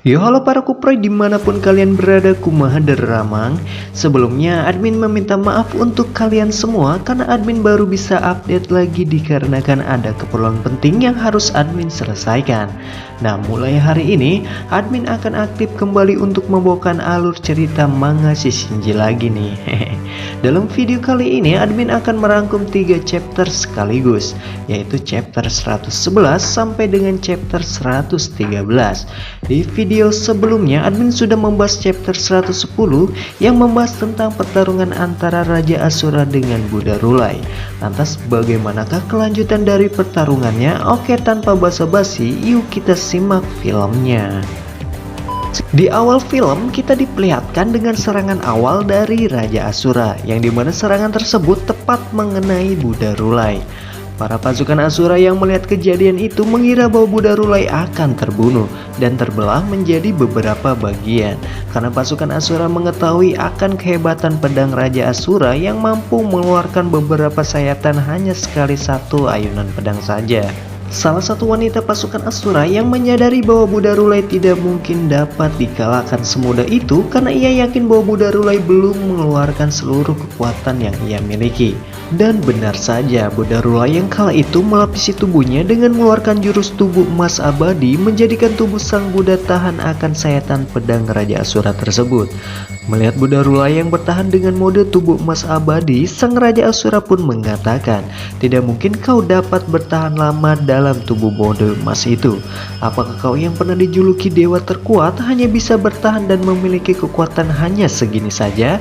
Yo halo para kuproy dimanapun kalian berada, kumaha Ramang. Sebelumnya admin meminta maaf untuk kalian semua karena admin baru bisa update lagi dikarenakan ada keperluan penting yang harus admin selesaikan. Nah, mulai hari ini admin akan aktif kembali untuk membawakan alur cerita manga si Shinji lagi nih. Dalam video kali ini admin akan merangkum 3 chapter sekaligus, yaitu chapter 111 sampai dengan chapter 113. Di video sebelumnya admin sudah membahas chapter 110 yang membahas tentang pertarungan antara Raja Asura dengan Buddha Rulai. Lantas bagaimanakah kelanjutan dari pertarungannya? Oke, tanpa basa-basi yuk kita simak filmnya. Di awal film kita diperlihatkan dengan serangan awal dari Raja Asura, yang dimana serangan tersebut tepat mengenai Buddha Rulai. Para pasukan Asura yang melihat kejadian itu mengira bahwa Buddha Rulai akan terbunuh dan terbelah menjadi beberapa bagian, karena pasukan Asura mengetahui akan kehebatan pedang Raja Asura yang mampu mengeluarkan beberapa sayatan hanya sekali satu ayunan pedang saja. Salah satu wanita pasukan Asura yang menyadari bahwa Buddha Rulai tidak mungkin dapat dikalahkan semudah itu karena ia yakin bahwa Buddha Rulai belum mengeluarkan seluruh kekuatan yang ia miliki. Dan benar saja, Buddha Rulai yang kala itu melapisi tubuhnya dengan mengeluarkan jurus tubuh emas abadi, menjadikan tubuh sang Buddha tahan akan sayatan pedang Raja Asura tersebut. Melihat Buddha Rulai yang bertahan dengan mode tubuh emas abadi, sang Raja Asura pun mengatakan, "Tidak mungkin kau dapat bertahan lama dalam tubuh mode emas itu. Apakah kau yang pernah dijuluki dewa terkuat hanya bisa bertahan dan memiliki kekuatan hanya segini saja?"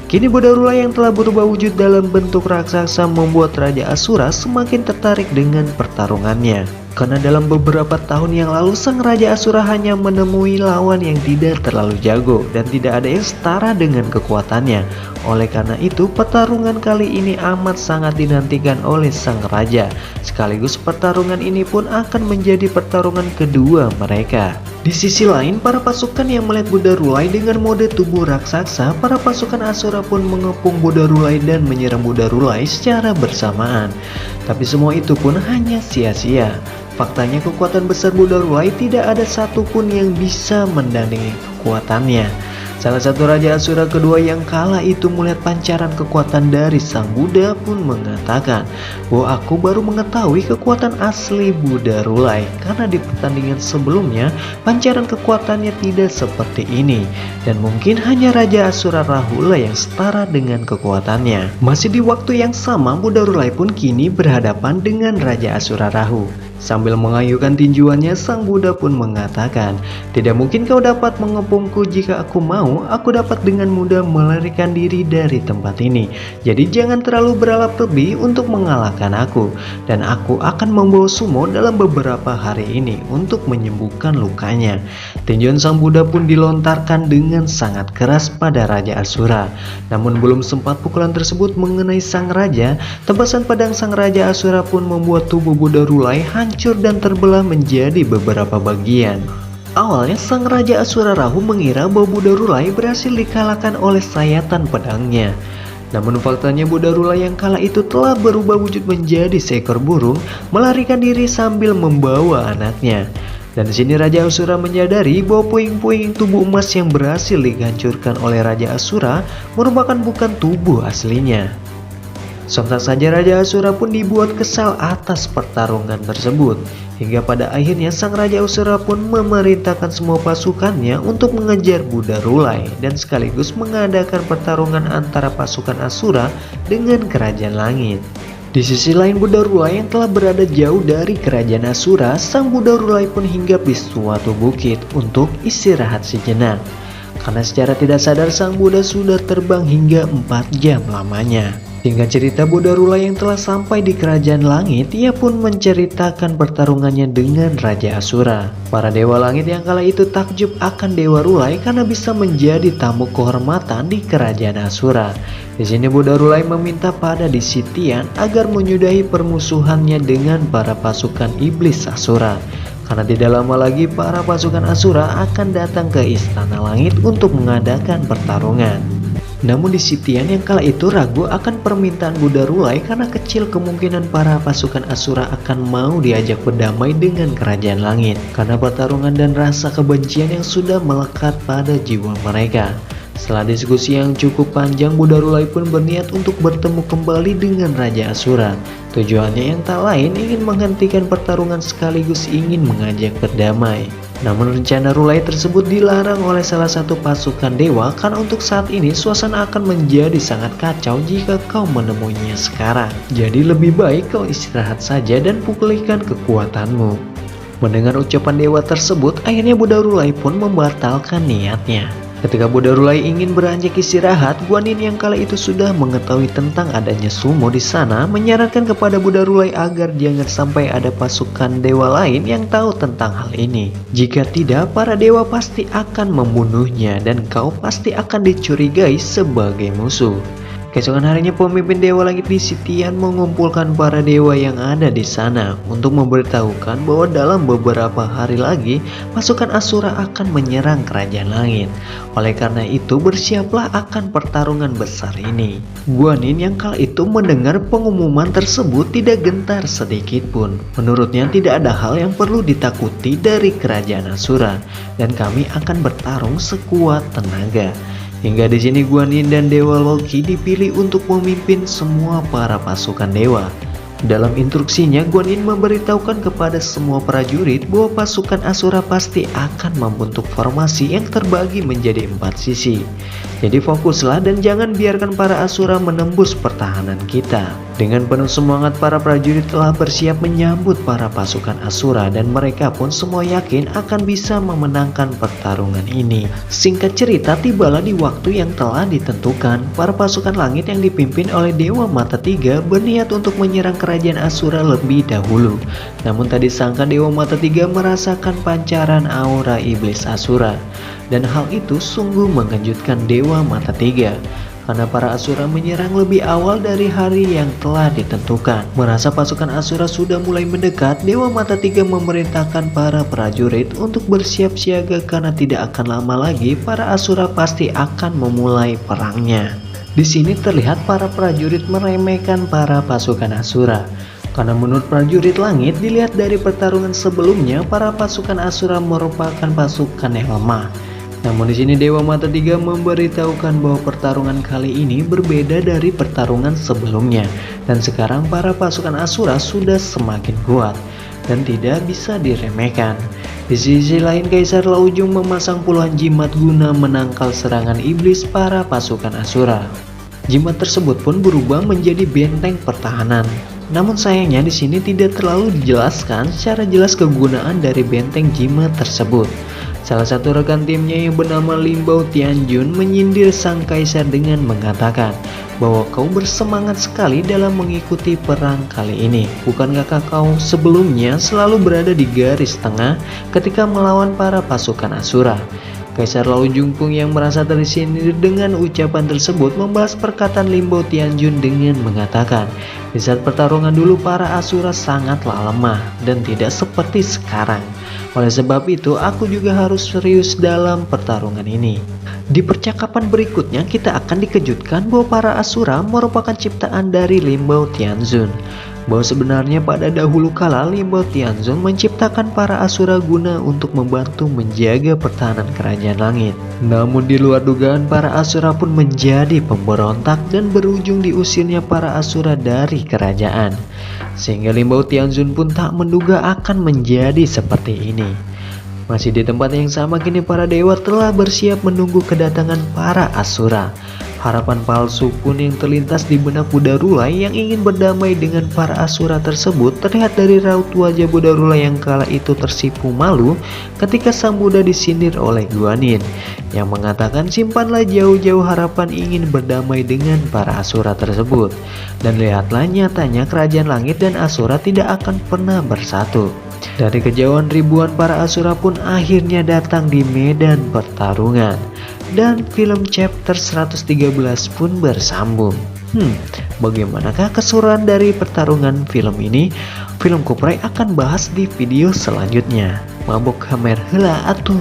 Kini Buddha Rulai yang telah berubah wujud dalam bentuk raksasa membuat Raja Asura semakin tertarik dengan pertarungannya. Karena dalam beberapa tahun yang lalu sang Raja Asura hanya menemui lawan yang tidak terlalu jago dan tidak ada yang setara dengan kekuatannya. Oleh karena itu pertarungan kali ini amat sangat dinantikan oleh sang Raja. Sekaligus pertarungan ini pun akan menjadi pertarungan kedua mereka. Di sisi lain, para pasukan yang melihat Buddha Rulai dengan mode tubuh raksasa, para pasukan Asura pun mengepung Buddha Rulai dan menyerang Buddha Rulai secara bersamaan. Tapi semua itu pun hanya sia-sia. Faktanya kekuatan besar Buddha Rulai tidak ada satupun yang bisa mendandingi kekuatannya. Salah satu Raja Asura kedua yang kala itu melihat pancaran kekuatan dari sang Buddha pun mengatakan bahwa aku baru mengetahui kekuatan asli Buddha Rulai, karena di pertandingan sebelumnya pancaran kekuatannya tidak seperti ini, dan mungkin hanya Raja Asura Rahula yang setara dengan kekuatannya. Masih di waktu yang sama, Buddha Rulai pun kini berhadapan dengan Raja Asura Rahu. Sambil mengayuhkan tinjuannya, sang Buddha pun mengatakan, "Tidak mungkin kau dapat mengepungku. Jika aku mau, aku dapat dengan mudah melarikan diri dari tempat ini. Jadi jangan terlalu berharap lebih untuk mengalahkan aku. Dan aku akan membawa sumo dalam beberapa hari ini untuk menyembuhkan lukanya." Tinjuan sang Buddha pun dilontarkan dengan sangat keras pada Raja Asura. Namun belum sempat pukulan tersebut mengenai sang raja, tebasan pedang sang Raja Asura pun membuat tubuh Buddha Rulai hancur dan terbelah menjadi beberapa bagian. Awalnya sang Raja Asura Rahu mengira bahwa Buddha Rulai berhasil dikalahkan oleh sayatan pedangnya. Namun faktanya Buddha Rulai yang kala itu telah berubah wujud menjadi seekor burung, melarikan diri sambil membawa anaknya. Dan di sini Raja Asura menyadari bahwa puing-puing tubuh emas yang berhasil dihancurkan oleh Raja Asura merupakan bukan tubuh aslinya. Sontak saja Raja Asura pun dibuat kesal atas pertarungan tersebut. Hingga pada akhirnya sang Raja Asura pun memerintahkan semua pasukannya untuk mengejar Buddha Rulai dan sekaligus mengadakan pertarungan antara pasukan Asura dengan Kerajaan Langit. Di sisi lain, Buddha Rulai yang telah berada jauh dari Kerajaan Asura, sang Buddha Rulai pun hinggap di suatu bukit untuk istirahat sejenak. Karena secara tidak sadar sang Buddha sudah terbang hingga 4 jam lamanya. Hingga cerita Buddha Rulai yang telah sampai di Kerajaan Langit, ia pun menceritakan pertarungannya dengan Raja Asura. Para dewa langit yang kala itu takjub akan Dewa Rulai karena bisa menjadi tamu kehormatan di Kerajaan Asura. Di sini Buddha Rulai meminta pada Disitian agar menyudahi permusuhannya dengan para pasukan iblis Asura. Karena tidak lama lagi para pasukan Asura akan datang ke Istana Langit untuk mengadakan pertarungan. Namun di sisi Tian yang kala itu ragu akan permintaan Buddha Rulai karena kecil kemungkinan para pasukan Asura akan mau diajak berdamai dengan kerajaan langit karena pertarungan dan rasa kebencian yang sudah melekat pada jiwa mereka. Setelah diskusi yang cukup panjang, Buddha Rulai pun berniat untuk bertemu kembali dengan Raja Asura. Tujuannya yang tak lain ingin menghentikan pertarungan sekaligus ingin mengajak berdamai. Namun rencana Rulai tersebut dilarang oleh salah satu pasukan dewa karena untuk saat ini suasana akan menjadi sangat kacau jika kau menemuinya sekarang. Jadi lebih baik kau istirahat saja dan pulihkan kekuatanmu. Mendengar ucapan dewa tersebut, akhirnya Buddha Rulai pun membatalkan niatnya. Ketika Buddha Rulai ingin beranjak istirahat, Guanin yang kala itu sudah mengetahui tentang adanya sumo di sana menyarankan kepada Buddha Rulai agar jangan sampai ada pasukan dewa lain yang tahu tentang hal ini. Jika tidak, para dewa pasti akan membunuhnya dan kau pasti akan dicurigai sebagai musuh. Keesokan harinya pemimpin dewa langit di Sitian mengumpulkan para dewa yang ada di sana untuk memberitahukan bahwa dalam beberapa hari lagi pasukan Asura akan menyerang kerajaan langit. Oleh karena itu bersiaplah akan pertarungan besar ini. Guanin yang kala itu mendengar pengumuman tersebut tidak gentar sedikit pun. Menurutnya tidak ada hal yang perlu ditakuti dari kerajaan Asura dan kami akan bertarung sekuat tenaga. Hingga di sini Guanin dan Dewa Loki dipilih untuk memimpin semua para pasukan dewa. Dalam instruksinya, Guanin memberitahukan kepada semua prajurit bahwa pasukan Asura pasti akan membentuk formasi yang terbagi menjadi 4 sisi. Jadi fokuslah dan jangan biarkan para Asura menembus pertahanan kita. Dengan penuh semangat para prajurit telah bersiap menyambut para pasukan Asura dan mereka pun semua yakin akan bisa memenangkan pertarungan ini. Singkat cerita, tibalah di waktu yang telah ditentukan. Para pasukan langit yang dipimpin oleh Dewa Mata Tiga berniat untuk menyerang kerajaan Asura lebih dahulu. Namun tadi disangka Dewa Mata Tiga merasakan pancaran aura iblis Asura. Dan hal itu sungguh mengejutkan Dewa Mata Tiga. Karena para Asura menyerang lebih awal dari hari yang telah ditentukan. Merasa pasukan Asura sudah mulai mendekat, Dewa Mata Tiga memerintahkan para prajurit untuk bersiap siaga karena tidak akan lama lagi para Asura pasti akan memulai perangnya. Di sini terlihat para prajurit meremehkan para pasukan Asura. Karena menurut prajurit langit, dilihat dari pertarungan sebelumnya, para pasukan Asura merupakan pasukan yang lemah. Namun di sini Dewa Mata Tiga memberitahukan bahwa pertarungan kali ini berbeda dari pertarungan sebelumnya dan sekarang para pasukan Asura sudah semakin kuat dan tidak bisa diremehkan. Di sisi lain Kaisar Laojung memasang puluhan jimat guna menangkal serangan iblis para pasukan Asura. Jimat tersebut pun berubah menjadi benteng pertahanan. Namun sayangnya di sini tidak terlalu dijelaskan secara jelas kegunaan dari benteng jimat tersebut. Salah satu rekan timnya yang bernama Limbao Tianjun menyindir sang kaisar dengan mengatakan bahwa kau bersemangat sekali dalam mengikuti perang kali ini. Bukankah kau sebelumnya selalu berada di garis tengah ketika melawan para pasukan Asura? Kaisar Laojung Pung yang merasa tersindir dengan ucapan tersebut membalas perkataan Limbao Tianjun dengan mengatakan, di saat pertarungan dulu para Asura sangatlah lemah dan tidak seperti sekarang. Oleh sebab itu aku juga harus serius dalam pertarungan ini. Di percakapan berikutnya kita akan dikejutkan bahwa para Asura merupakan ciptaan dari Limbao Tianjun. Bahwa sebenarnya pada dahulu kala Limbao Tianjun menciptakan para Asura guna untuk membantu menjaga pertahanan kerajaan langit. Namun di luar dugaan para Asura pun menjadi pemberontak dan berujung diusirnya para Asura dari kerajaan. Sehingga Limbao Tianjun pun tak menduga akan menjadi seperti ini. Masih di tempat yang sama kini para dewa telah bersiap menunggu kedatangan para Asura. Harapan palsu pun yang terlintas di benak Buddha Rulai yang ingin berdamai dengan para Asura tersebut terlihat dari raut wajah Buddha Rulai yang kala itu tersipu malu ketika sang Buddha disindir oleh Guanin yang mengatakan simpanlah jauh-jauh harapan ingin berdamai dengan para Asura tersebut. Dan lihatlah nyatanya kerajaan langit dan Asura tidak akan pernah bersatu. Dari kejauhan ribuan para Asura pun akhirnya datang di medan pertarungan. Dan film chapter 113 pun bersambung. Bagaimanakah keseruan dari pertarungan film ini? Film Kuprai akan bahas di video selanjutnya. Mabok kamer heula atuh.